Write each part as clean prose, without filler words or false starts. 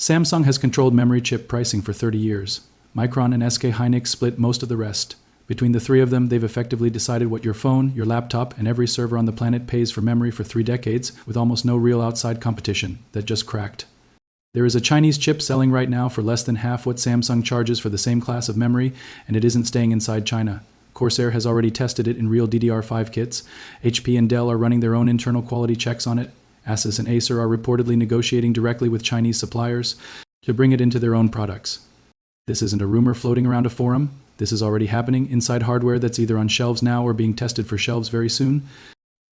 Samsung has controlled memory chip pricing for 30 years. Micron and SK Hynix split most of the rest. Between the three of them, they've effectively decided what your phone, your laptop, and every server on the planet pays for memory for 3 decades, with almost no real outside competition. That just cracked. There is a Chinese chip selling right now for less than half what Samsung charges for the same class of memory, and it isn't staying inside China. Corsair has already tested it in real DDR5 kits. HP and Dell are running their own internal quality checks on it. Asus and Acer are reportedly negotiating directly with Chinese suppliers to bring it into their own products. This isn't a rumor floating around a forum. This is already happening inside hardware that's either on shelves now or being tested for shelves very soon.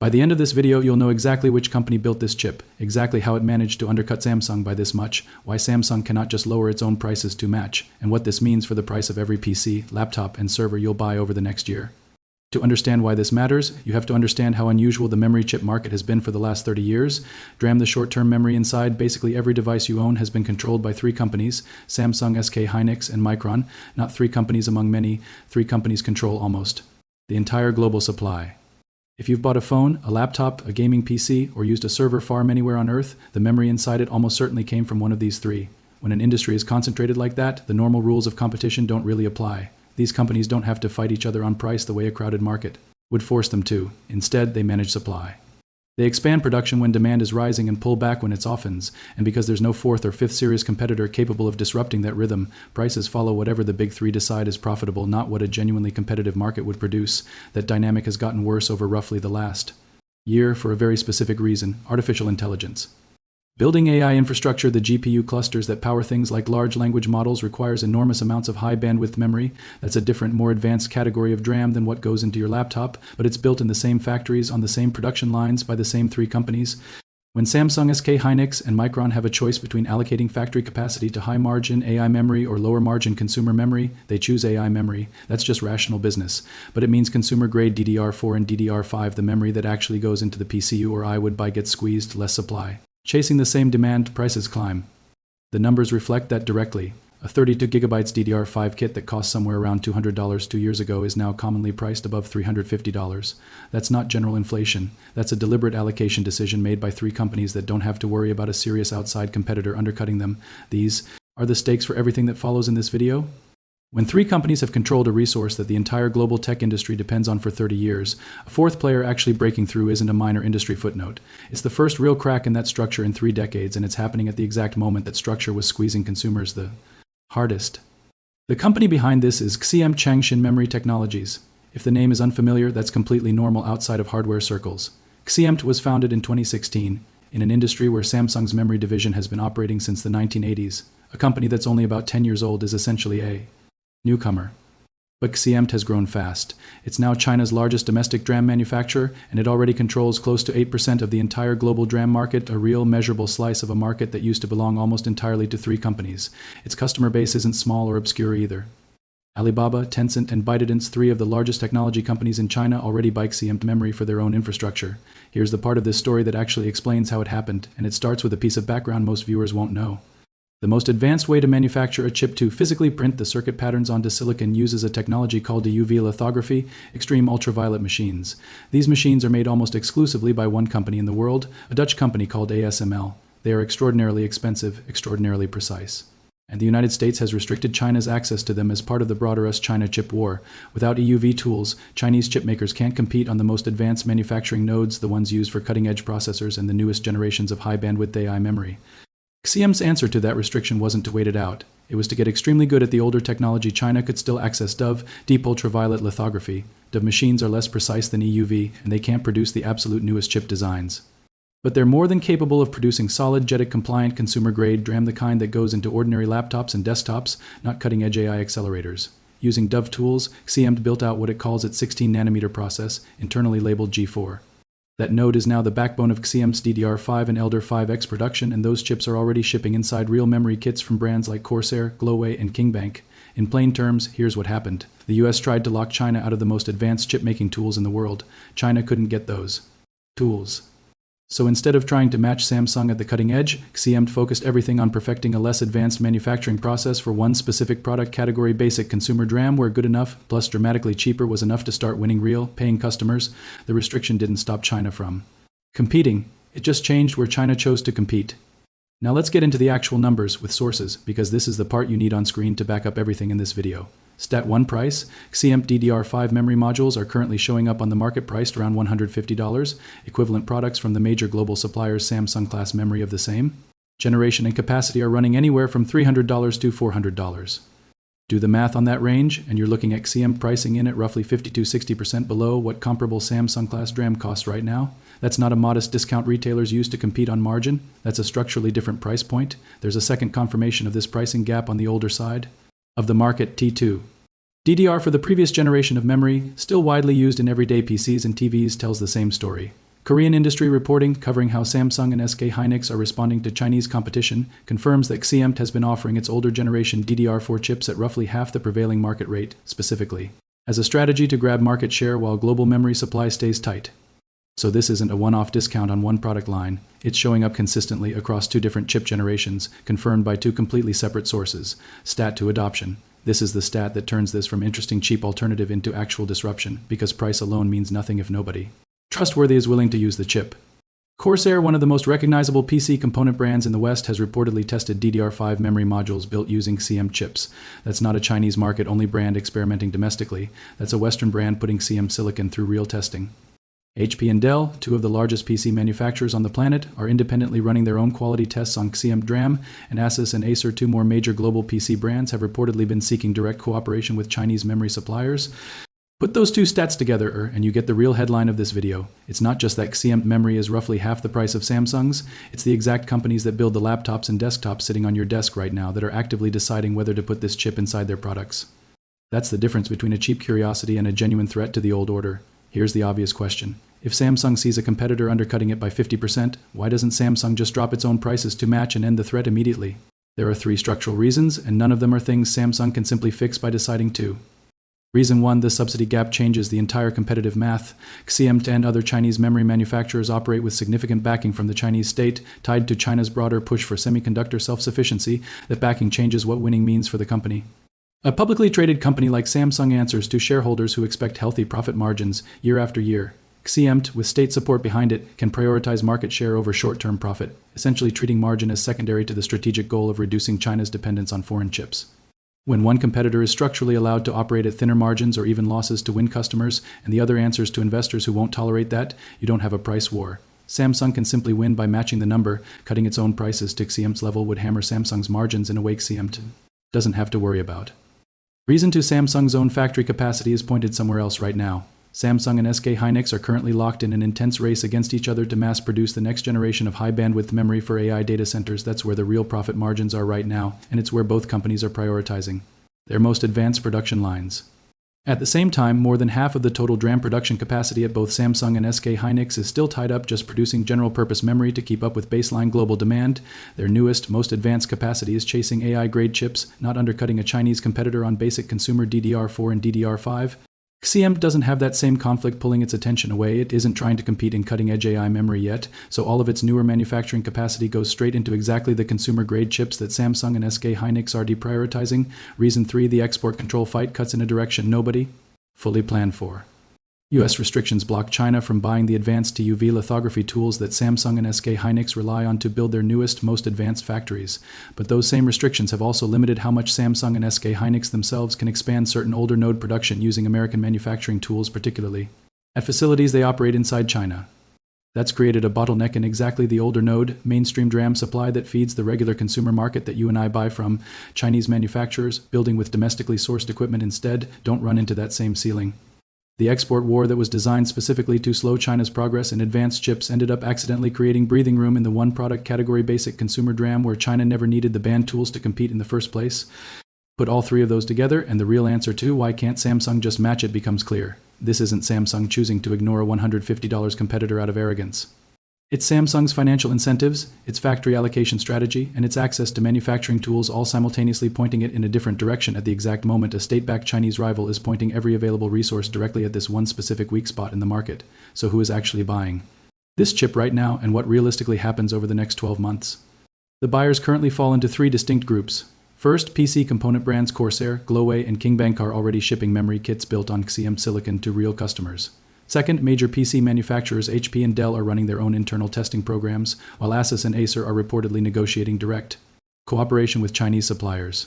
By the end of this video, you'll know exactly which company built this chip, exactly how it managed to undercut Samsung by this much, why Samsung cannot just lower its own prices to match, and what this means for the price of every PC, laptop, and server you'll buy over the next year. To understand why this matters, you have to understand how unusual the memory chip market has been for the last 30 years. DRAM, the short-term memory inside basically every device you own, has been controlled by 3 companies, Samsung, SK Hynix, and Micron. Not 3 companies among many, 3 companies control almost the entire global supply. If you've bought a phone, a laptop, a gaming PC, or used a server farm anywhere on Earth, the memory inside it almost certainly came from one of these 3. When an industry is concentrated like that, the normal rules of competition don't really apply. These companies don't have to fight each other on price the way a crowded market would force them to. Instead, they manage supply. They expand production when demand is rising and pull back when it softens, and because there's no 4th or 5th serious competitor capable of disrupting that rhythm, prices follow whatever the big 3 decide is profitable, not what a genuinely competitive market would produce. That dynamic has gotten worse over roughly the last year for a very specific reason: artificial intelligence. Building AI infrastructure, the GPU clusters that power things like large language models, requires enormous amounts of high bandwidth memory. That's a different, more advanced category of DRAM than what goes into your laptop, but it's built in the same factories, on the same production lines, by the same 3 companies. When Samsung, SK Hynix, and Micron have a choice between allocating factory capacity to high-margin AI memory or lower-margin consumer memory, they choose AI memory. That's just rational business. But it means consumer-grade DDR4 and DDR5, the memory that actually goes into the PC you or I would buy, gets squeezed, less supply. Chasing the same demand, prices climb. The numbers reflect that directly. A 32 GB DDR5 kit that cost somewhere around $200 2 years ago is now commonly priced above $350. That's not general inflation. That's a deliberate allocation decision made by 3 companies that don't have to worry about a serious outside competitor undercutting them. These are the stakes for everything that follows in this video. When 3 companies have controlled a resource that the entire global tech industry depends on for 30 years, a 4th player actually breaking through isn't a minor industry footnote. It's the first real crack in that structure in 3 decades, and it's happening at the exact moment that structure was squeezing consumers the hardest. The company behind this is XCM Changshin Memory Technologies. If the name is unfamiliar, that's completely normal outside of hardware circles. XCMT was founded in 2016, in an industry where Samsung's memory division has been operating since the 1980s. A company that's only about 10 years old is essentially a newcomer. But XCMT has grown fast. It's now China's largest domestic DRAM manufacturer, and it already controls close to 8% of the entire global DRAM market, a real measurable slice of a market that used to belong almost entirely to 3 companies. Its customer base isn't small or obscure either. Alibaba, Tencent, and ByteDance, 3 of the largest technology companies in China, already buy XCMT memory for their own infrastructure. Here's the part of this story that actually explains how it happened, and it starts with a piece of background most viewers won't know. The most advanced way to manufacture a chip to physically print the circuit patterns onto silicon uses a technology called UV lithography, extreme ultraviolet machines. These machines are made almost exclusively by 1 company in the world, a Dutch company called ASML. They are extraordinarily expensive, extraordinarily precise. And the United States has restricted China's access to them as part of the broader US-China chip war. Without EUV tools, Chinese chipmakers can't compete on the most advanced manufacturing nodes, the ones used for cutting-edge processors and the newest generations of high-bandwidth AI memory. XCM's answer to that restriction wasn't to wait it out. It was to get extremely good at the older technology China could still access: DUV, deep ultraviolet lithography. DUV machines are less precise than EUV, and they can't produce the absolute newest chip designs. But they're more than capable of producing solid, JEDEC-compliant, consumer-grade DRAM, the kind that goes into ordinary laptops and desktops, not cutting-edge AI accelerators. Using DUV tools, XCMT built out what it calls its 16-nanometer process, internally labeled G4. That node is now the backbone of XCMT's DDR5 and Elder 5X production, and those chips are already shipping inside real memory kits from brands like Corsair, Gloway, and Kingbank. In plain terms, here's what happened. The US tried to lock China out of the most advanced chip-making tools in the world. China couldn't get those tools. So instead of trying to match Samsung at the cutting edge, XCMT focused everything on perfecting a less advanced manufacturing process for one specific product category: basic consumer DRAM, where good enough, plus dramatically cheaper, was enough to start winning real, paying customers. The restriction didn't stop China from competing. It just changed where China chose to compete. Now let's get into the actual numbers with sources, because this is the part you need on screen to back up everything in this video. Stat 1 price: CXMT DDR5 memory modules are currently showing up on the market priced around $150. Equivalent products from the major global suppliers Samsung class memory of the same generation and capacity are running anywhere from $300 to $400. Do the math on that range, and you're looking at CXMT pricing in at roughly 50–60% below what comparable Samsung class DRAM costs right now. That's not a modest discount retailers use to compete on margin. That's a structurally different price point. There's a second confirmation of this pricing gap on the older side of the market, T2. DDR for the previous generation of memory, still widely used in everyday PCs and TVs, tells the same story. Korean industry reporting covering how Samsung and SK Hynix are responding to Chinese competition confirms that CXMT has been offering its older generation DDR4 chips at roughly half the prevailing market rate, specifically as a strategy to grab market share while global memory supply stays tight. So this isn't a one-off discount on one product line. It's showing up consistently across two different chip generations, confirmed by two completely separate sources. Stat to adoption. This is the stat that turns this from interesting cheap alternative into actual disruption, because price alone means nothing if nobody trustworthy is willing to use the chip. Corsair, one of the most recognizable PC component brands in the West, has reportedly tested DDR5 memory modules built using CXMT chips. That's not a Chinese market-only brand experimenting domestically. That's a Western brand putting CXMT silicon through real testing. HP and Dell, two of the largest PC manufacturers on the planet, are independently running their own quality tests on CXMT DRAM, and Asus and Acer, two more major global PC brands, have reportedly been seeking direct cooperation with Chinese memory suppliers. Put those two stats together, and you get the real headline of this video. It's not just that CXMT memory is roughly half the price of Samsung's, it's the exact companies that build the laptops and desktops sitting on your desk right now that are actively deciding whether to put this chip inside their products. That's the difference between a cheap curiosity and a genuine threat to the old order. Here's the obvious question. If Samsung sees a competitor undercutting it by 50%, why doesn't Samsung just drop its own prices to match and end the threat immediately? There are three structural reasons, and none of them are things Samsung can simply fix by deciding to. Reason 1, the subsidy gap changes the entire competitive math. CXMT and other Chinese memory manufacturers operate with significant backing from the Chinese state, tied to China's broader push for semiconductor self-sufficiency. That backing changes what winning means for the company. A publicly traded company like Samsung answers to shareholders who expect healthy profit margins year after year. CXMT, with state support behind it, can prioritize market share over short-term profit, essentially treating margin as secondary to the strategic goal of reducing China's dependence on foreign chips. When one competitor is structurally allowed to operate at thinner margins or even losses to win customers, and the other answers to investors who won't tolerate that, you don't have a price war. Samsung can simply win by matching the number. Cutting its own prices to CXMT's level would hammer Samsung's margins in a way CXMT doesn't have to worry about. Reason 2, Samsung's own factory capacity is pointed somewhere else right now. Samsung and SK Hynix are currently locked in an intense race against each other to mass produce the next generation of high-bandwidth memory for AI data centers. That's where the real profit margins are right now, and it's where both companies are prioritizing their most advanced production lines. At the same time, more than half of the total DRAM production capacity at both Samsung and SK Hynix is still tied up just producing general-purpose memory to keep up with baseline global demand. Their newest, most advanced capacity is chasing AI-grade chips, not undercutting a Chinese competitor on basic consumer DDR4 and DDR5. CXMT doesn't have that same conflict pulling its attention away. It isn't trying to compete in cutting-edge AI memory yet, so all of its newer manufacturing capacity goes straight into exactly the consumer-grade chips that Samsung and SK Hynix are deprioritizing. Reason 3, the export control fight cuts in a direction nobody fully planned for. U.S. restrictions block China from buying the advanced TUV lithography tools that Samsung and SK Hynix rely on to build their newest, most advanced factories. But those same restrictions have also limited how much Samsung and SK Hynix themselves can expand certain older node production using American manufacturing tools, particularly at facilities they operate inside China. That's created a bottleneck in exactly the older node, mainstream DRAM supply that feeds the regular consumer market that you and I buy from. Chinese manufacturers, building with domestically sourced equipment instead, don't run into that same ceiling. The export war that was designed specifically to slow China's progress in advanced chips ended up accidentally creating breathing room in the one-product category basic consumer DRAM where China never needed the banned tools to compete in the first place. Put all three of those together, and the real answer to why can't Samsung just match it becomes clear. This isn't Samsung choosing to ignore a $150 competitor out of arrogance. It's Samsung's financial incentives, its factory allocation strategy, and its access to manufacturing tools all simultaneously pointing it in a different direction at the exact moment a state-backed Chinese rival is pointing every available resource directly at this one specific weak spot in the market. So who is actually buying this chip right now, and what realistically happens over the next 12 months? The buyers currently fall into three distinct groups. First, PC component brands Corsair, Gloway, and Kingbank are already shipping memory kits built on CXMT silicon to real customers. Second, major PC manufacturers HP and Dell are running their own internal testing programs, while Asus and Acer are reportedly negotiating direct cooperation with Chinese suppliers.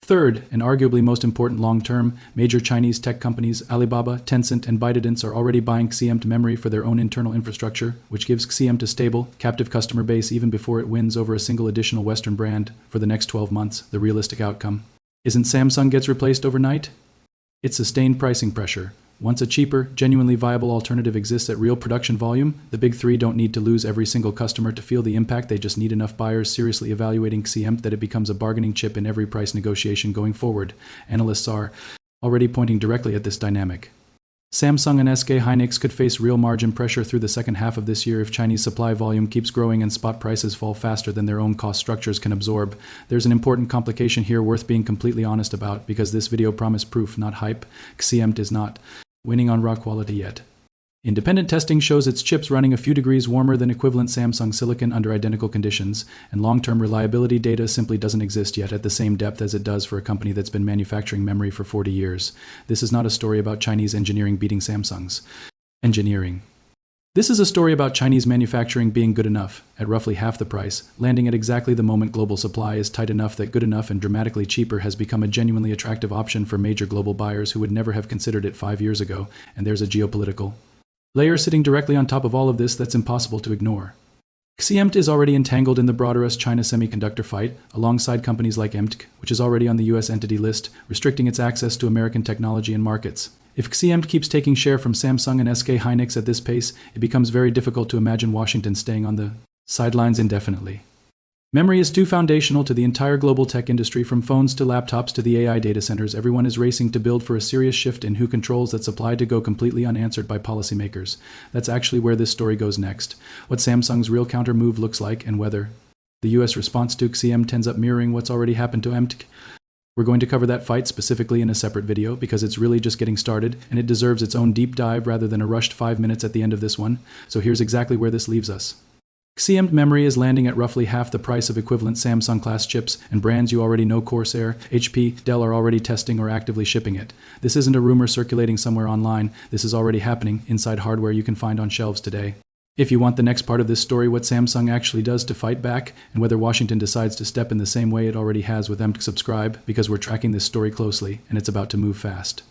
Third, and arguably most important long-term, major Chinese tech companies Alibaba, Tencent, and ByteDance are already buying CXMT memory for their own internal infrastructure, which gives CXMT a stable, captive customer base even before it wins over a single additional Western brand for the next 12 months, the realistic outcome. Isn't Samsung gets replaced overnight? It's sustained pricing pressure. Once a cheaper, genuinely viable alternative exists at real production volume, the big three don't need to lose every single customer to feel the impact. They just need enough buyers seriously evaluating CXMT that it becomes a bargaining chip in every price negotiation going forward. Analysts are already pointing directly at this dynamic. Samsung and SK Hynix could face real margin pressure through the second half of this year if Chinese supply volume keeps growing and spot prices fall faster than their own cost structures can absorb. There's an important complication here worth being completely honest about, because this video promised proof, not hype. CXMT is not winning on raw quality yet. Independent testing shows its chips running a few degrees warmer than equivalent Samsung silicon under identical conditions, and long-term reliability data simply doesn't exist yet at the same depth as it does for a company that's been manufacturing memory for 40 years. This is not a story about Chinese engineering beating Samsung's engineering. This is a story about Chinese manufacturing being good enough, at roughly half the price, landing at exactly the moment global supply is tight enough that good enough and dramatically cheaper has become a genuinely attractive option for major global buyers who would never have considered it 5 years ago, and there's a geopolitical layer sitting directly on top of all of this that's impossible to ignore. CXMT is already entangled in the broader US-China semiconductor fight, alongside companies like EMTC, which is already on the US entity list, restricting its access to American technology and markets. If CXMT keeps taking share from Samsung and SK Hynix at this pace, it becomes very difficult to imagine Washington staying on the sidelines indefinitely. Memory is too foundational to the entire global tech industry, from phones to laptops to the AI data centers. Everyone is racing to build for a serious shift in who controls that supply to go completely unanswered by policymakers. That's actually where this story goes next. What Samsung's real counter move looks like, and whether the US response to CXMT ends up mirroring what's already happened to EMTC. We're going to cover that fight specifically in a separate video, because it's really just getting started, and it deserves its own deep dive rather than a rushed 5 minutes at the end of this one. So here's exactly where this leaves us. CXMT memory is landing at roughly half the price of equivalent Samsung-class chips, and brands you already know, Corsair, HP, Dell, are already testing or actively shipping it. This isn't a rumor circulating somewhere online. This is already happening inside hardware you can find on shelves today. If you want the next part of this story, what Samsung actually does to fight back, and whether Washington decides to step in the same way it already has with EMTC, subscribe, because we're tracking this story closely, and it's about to move fast.